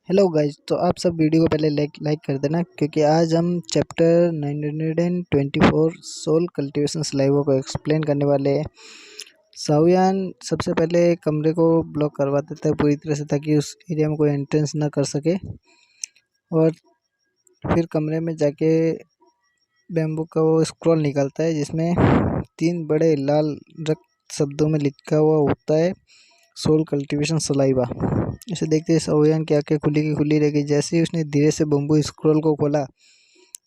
Hello guys, तो आप सब वीडियो को पहले लाइक कर देना क्योंकि आज हम चैप्टर 924 सोल कल्टीवेशन स्लाइवो को एक्सप्लेन करने वाले हैं। सावयान सबसे पहले कमरे को ब्लॉक करवा देता है पूरी तरह से ताकि उस एरिया में कोई एंट्रेंस ना कर सके, और फिर कमरे में जाके बैम्बू का वो स्क्रॉल निकालता है जिसमें 3 बड़े लाल रक्त शब्दों में लिखा हुआ होता है सोल कल्टीवेशन सलाइवा। इसे देखते ही सावयान की आंखें खुली की खुली रह गई। जैसे ही उसने धीरे से बम्बू स्क्रॉल को खोला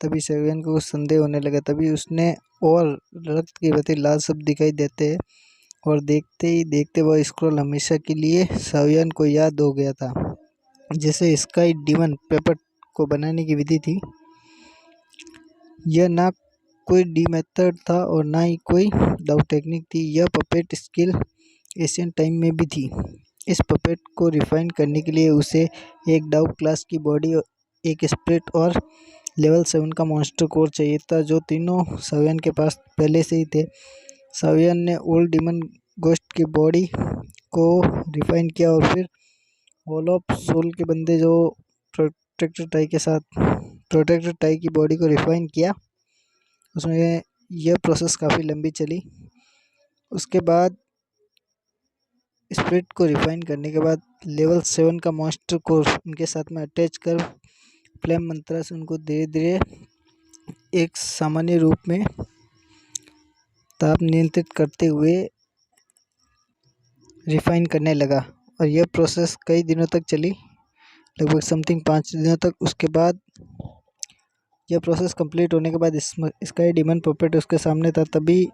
तभी सावयान को कुछ संदेह होने लगा। तभी उसने और रक्त के बते लाल शब्द दिखाई देते हैं, और देखते ही देखते वह स्क्रॉल हमेशा के लिए सावयान को याद हो गया था। जैसे स्काई डिमन पेपर को बनाने की विधि थी। यह ना कोई डी मेथड था और ना ही कोई डाउ टेक्निक थी। यह पपेट स्किल एशियन टाइम में भी थी। इस पपेट को रिफाइन करने के लिए उसे एक डाउ क्लास की बॉडी, एक स्प्रिट और लेवल 7 का मॉन्स्टर कोर चाहिए था, जो तीनों सावयान के पास पहले से ही थे। सावयान ने ओल्ड डिमन गोस्ट की बॉडी को रिफाइन किया और फिर हॉल ऑफ सोल के बंदे जो प्रोटेक्टर टाई की बॉडी को रिफाइन किया। उसमें यह प्रोसेस काफ़ी लंबी चली। उसके बाद स्प्रिट को रिफाइन करने के बाद लेवल 7 का मॉन्स्टर को उनके साथ में अटैच कर फ्लेम मंत्रा से उनको धीरे धीरे एक सामान्य रूप में ताप नियंत्रित करते हुए रिफाइन करने लगा। और यह प्रोसेस कई दिनों तक चली, लगभग समथिंग 5 दिनों तक। उसके बाद यह प्रोसेस कंप्लीट होने के बाद स्काई डिमन पपेट उसके सामने था। तभी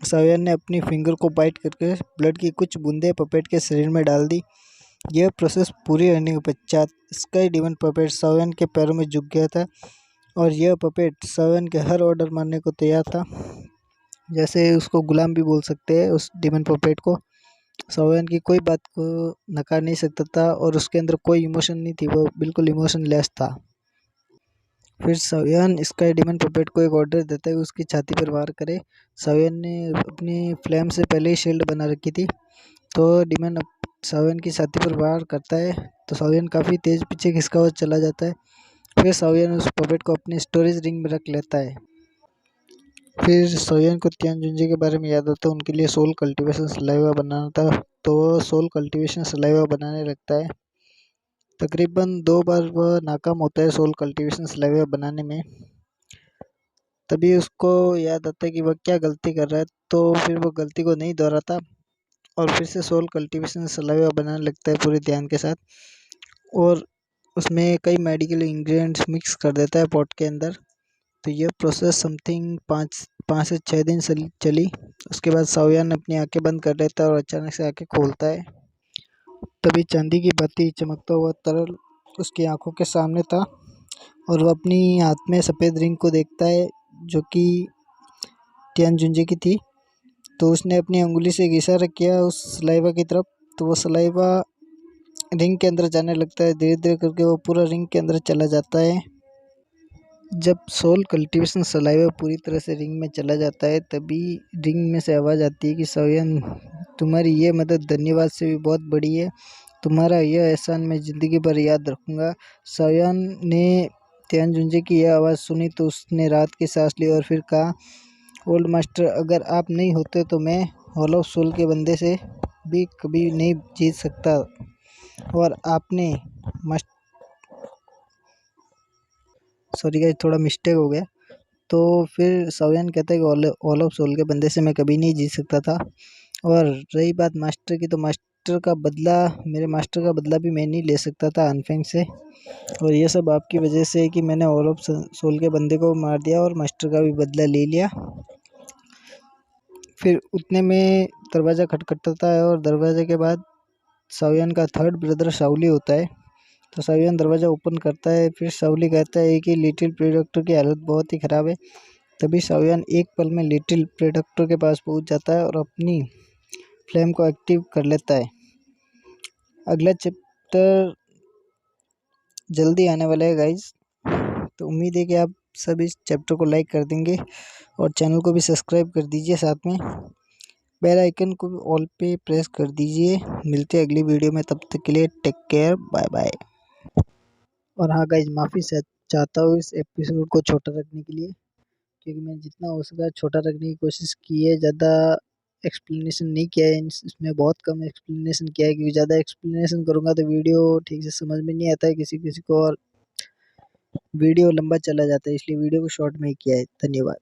सावयान ने अपनी फिंगर को बाइट करके ब्लड की कुछ बूंदें पपेट के शरीर में डाल दी। यह प्रोसेस पूरी होने के पश्चात स्काई डिमन पपेट सावयान के पैरों में झुक गया था, और यह पपेट सावयान के हर ऑर्डर मानने को तैयार था। जैसे उसको गुलाम भी बोल सकते हैं। उस डिमन पपेट को सावयान की कोई बात को नकार नहीं सकता था, और उसके अंदर कोई इमोशन नहीं थी, वो बिल्कुल इमोशनलेस था। फिर सावयान स्काई डिमन पपेट को एक ऑर्डर देता है कि उसकी छाती पर वार करे। सावयान ने अपनी फ्लेम से पहले ही शील्ड बना रखी थी, तो डिमन सावयान की छाती पर वार करता है तो सावयान काफ़ी तेज़ पीछे खिसका हुआ चला जाता है। फिर सावयान उस पपेट को अपने स्टोरेज रिंग में रख लेता है। फिर सावयान को तियानजुंजी के बारे में याद आता है। उनके लिए सोल कल्टीवेशन सलाइवा बनाना था, तो वो सोल कल्टीवेशन सलाइवा बनाने लगता है। तकरीबन 2 बार वह नाकाम होता है सोल कल्टीवेशन सलाइवा बनाने में। तभी उसको याद आता है कि वह क्या गलती कर रहा है, तो फिर वो गलती को नहीं दोहराता और फिर से सोल कल्टीवेशन सलाइवा बनाने लगता है पूरे ध्यान के साथ, और उसमें कई मेडिकल इंग्रेडिएंट्स मिक्स कर देता है पॉट के अंदर। तो यह प्रोसेस समथिंग 5 से 6 दिन चली। उसके बाद सावयान अपनी आंखें बंद कर लेता है और अचानक से आंखें खोलता है। तभी चांदी की भांति चमकता हुआ तरल उसकी आंखों के सामने था, और वह अपनी हाथ में सफ़ेद रिंग को देखता है जो कि तियानजुंजी की थी। तो उसने अपनी अंगुली से एक इशारा किया उस सलाइवा की तरफ, तो वो सलाइवा रिंग के अंदर जाने लगता है। धीरे धीरे करके वो पूरा रिंग के अंदर चला जाता है। जब सोल कल्टीवेशन सलाइवा पूरी तरह से रिंग में चला जाता है तभी रिंग में से आवाज़ आती है कि सावयान, तुम्हारी ये मदद धन्यवाद से भी बहुत बड़ी है। तुम्हारा यह एहसान मैं ज़िंदगी भर याद रखूँगा। सावयान ने तियानजुंजी की यह आवाज़ सुनी तो उसने राहत की सांस ली और फिर कहा, ओल्ड मास्टर, अगर आप नहीं होते तो मैं हॉल ऑफ सोल के बंदे से भी कभी नहीं जीत सकता, और आपने सॉरी गाइस, थोड़ा मिस्टेक हो गया। तो फिर सावयान कहता है कि ऑल ऑफ सोल के बंदे से मैं कभी नहीं जीत सकता था। और रही बात मास्टर की, तो मेरे मास्टर का बदला भी मैं नहीं ले सकता था अनफेंग से, और ये सब आपकी वजह से है कि मैंने ऑल ऑफ सोल के बंदे को मार दिया और मास्टर का भी बदला ले लिया। फिर उतने में दरवाज़ा खटखटाता है, और दरवाजे के बाद सावयान का थर्ड ब्रदर शाओली होता है। तो सावयान दरवाज़ा ओपन करता है। फिर शाओली कहता है कि लिटिल प्रेडेक्टर की हालत बहुत ही ख़राब है। तभी सावयान एक पल में लिटिल प्रेडेक्टर के पास पहुंच जाता है और अपनी फ्लेम को एक्टिव कर लेता है। अगला चैप्टर जल्दी आने वाला है गाइज, तो उम्मीद है कि आप सब इस चैप्टर को लाइक कर देंगे और चैनल को भी सब्सक्राइब कर दीजिए। साथ में बेल आइकन को भी ऑल पे प्रेस कर दीजिए। मिलते हैं अगली वीडियो में, तब तक के लिए टेक केयर, बाय बाय। और हाँ गाइज, माफ़ी चाहता हूँ इस एपिसोड को छोटा रखने के लिए, क्योंकि मैंने जितना हो सका छोटा रखने की कोशिश की है। ज़्यादा एक्सप्लेनेशन नहीं किया है इसमें, बहुत कम एक्सप्लेनेशन किया है, क्योंकि ज़्यादा एक्सप्लेनेशन करूँगा तो वीडियो ठीक से समझ में नहीं आता है किसी किसी को, और वीडियो लंबा चला जाता है, इसलिए वीडियो को शॉर्ट में ही किया है। धन्यवाद।